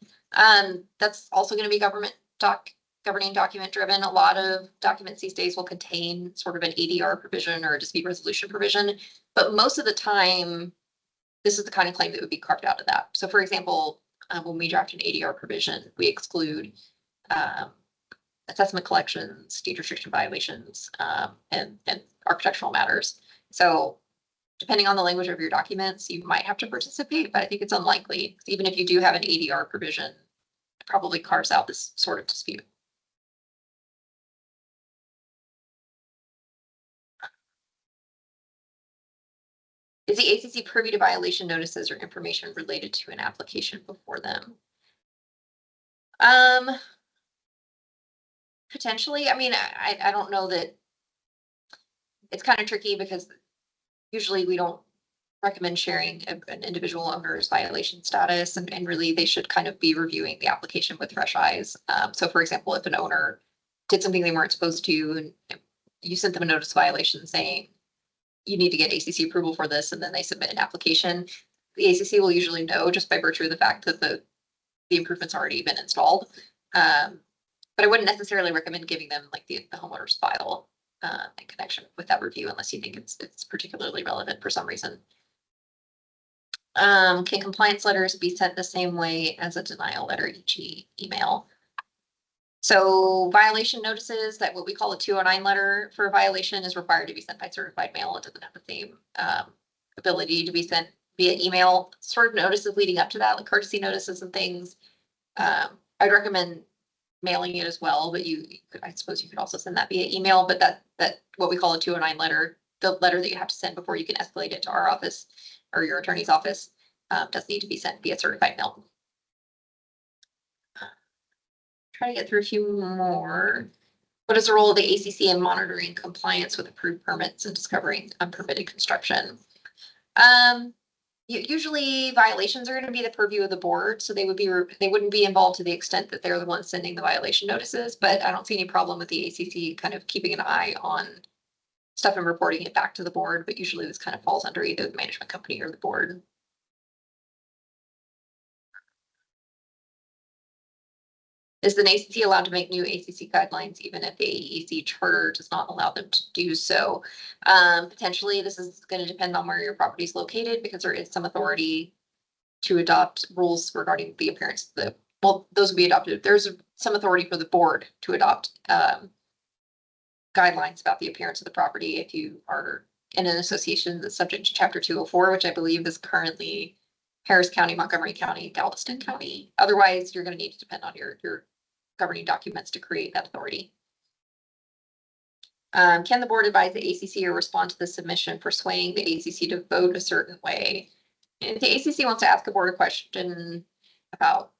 That's also going to be governing document driven. A lot of documents these days will contain sort of an ADR provision or a dispute resolution provision, but most of the time, this is the kind of claim that would be carved out of that. So for example, when we draft an ADR provision, we exclude assessment collections, deed restriction violations, and architectural matters. So depending on the language of your documents, you might have to participate, but I think it's unlikely. Even if you do have an ADR provision, it probably carves out this sort of dispute. Is the ACC privy to violation notices or information related to an application before them? Potentially. I mean, I don't know that. It's kind of tricky because usually we don't recommend sharing an individual owner's violation status, and really they should kind of be reviewing the application with fresh eyes. So for example, if an owner did something they weren't supposed to, and you sent them a notice of violation saying you need to get ACC approval for this, and then they submit an application, the ACC will usually know just by virtue of the fact that the improvement's already been installed. But I wouldn't necessarily recommend giving them like the homeowner's file in connection with that review unless you think it's particularly relevant for some reason. Can compliance letters be sent the same way as a denial letter, e.g. email? So violation notices, that what we call a 209 letter for a violation, is required to be sent by certified mail. It doesn't have the same ability to be sent via email. Sort of notices leading up to that, like courtesy notices and things. I'd recommend mailing it as well, but I suppose you could also send that via email, but that what we call a 209 letter, the letter that you have to send before you can escalate it to our office or your attorney's office, does need to be sent via certified mail. Try to get through a few more. What is the role of the ACC in monitoring compliance with approved permits and discovering unpermitted construction? Usually violations are going to be the purview of the board, so they wouldn't be involved to the extent that they're the ones sending the violation notices, but I don't see any problem with the ACC kind of keeping an eye on stuff and reporting it back to the board, but usually this kind of falls under either the management company or the board. Is the ACC allowed to make new ACC guidelines even if the AEC charter does not allow them to do so? Potentially, this is going to depend on where your property is located, because there is some authority to adopt rules regarding the appearance of those will be adopted. There's some authority for the board to adopt guidelines about the appearance of the property if you are in an association that's subject to Chapter 204, which I believe is currently Harris County, Montgomery County, Galveston County. Otherwise, you're going to need to depend on your governing documents to create that authority. Can the board advise the ACC or respond to the submission for swaying the ACC to vote a certain way? If the ACC wants to ask a board a question about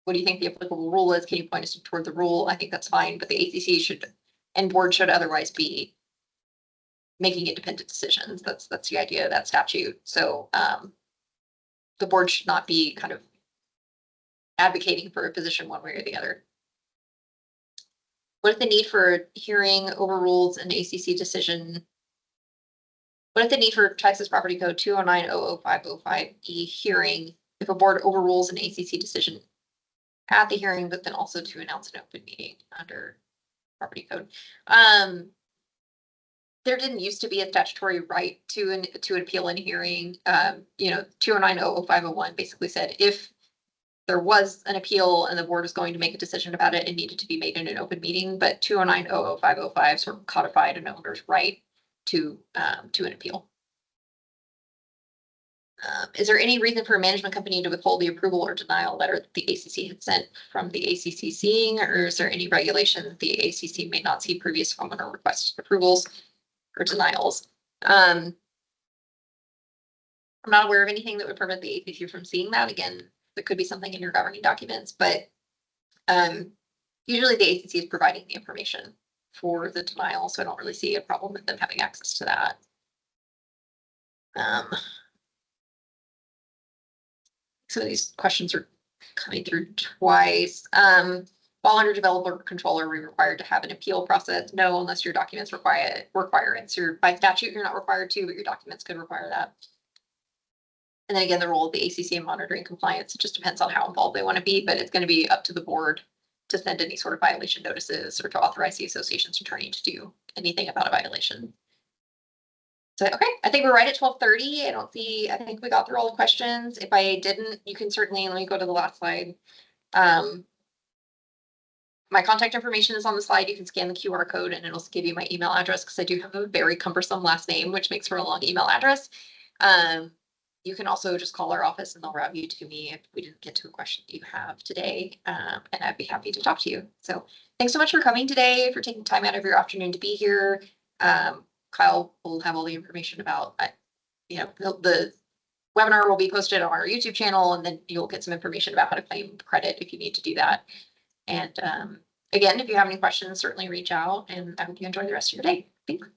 what do you think the applicable rule is, can you point us toward the rule? I think that's fine, but the ACC and board should otherwise be making independent decisions. That's the idea of that statute. So the board should not be kind of advocating for a position one way or the other. What if the need for hearing overrules an ACC decision? What if the need for Texas Property Code 209-00505E hearing if a board overrules an ACC decision at the hearing, but then also to announce an open meeting under Property Code? There didn't used to be a statutory right to appeal in hearing. 209-00501 basically said if there was an appeal and the board was going to make a decision about it, it needed to be made in an open meeting, but 209-00505 sort of codified an owner's right to an appeal. Is there any reason for a management company to withhold the approval or denial letter that the ACC had sent from the ACC seeing, or is there any regulation that the ACC may not see previous homeowner requested approvals or denials? I'm not aware of anything that would prevent the ACC from seeing that. Again, there could be something in your governing documents, but usually the ACC is providing the information for the denial, so I don't really see a problem with them having access to that. some of these questions are coming through twice. Fall under developer control, are we required to have an appeal process? No, unless your documents require it. So by statute, you're not required to, but your documents could require that. And then again, the role of the ACC in monitoring compliance, it just depends on how involved they want to be, but it's going to be up to the board to send any sort of violation notices or to authorize the association's attorney to do anything about a violation. So, okay, I think we're right at 12:30. I think we got through all the questions. If I didn't, you can certainly, let me go to the last slide. My contact information is on the slide. You can scan the QR code and it'll give you my email address because I do have a very cumbersome last name, which makes for a long email address. You can also just call our office and they'll route you to me if we didn't get to a question that you have today. And I'd be happy to talk to you. So thanks so much for coming today, for taking time out of your afternoon to be here. Kyle will have all the information about, the webinar will be posted on our YouTube channel, and then you'll get some information about how to claim credit if you need to do that. And again, if you have any questions, certainly reach out, and I hope you enjoy the rest of your day. Thanks.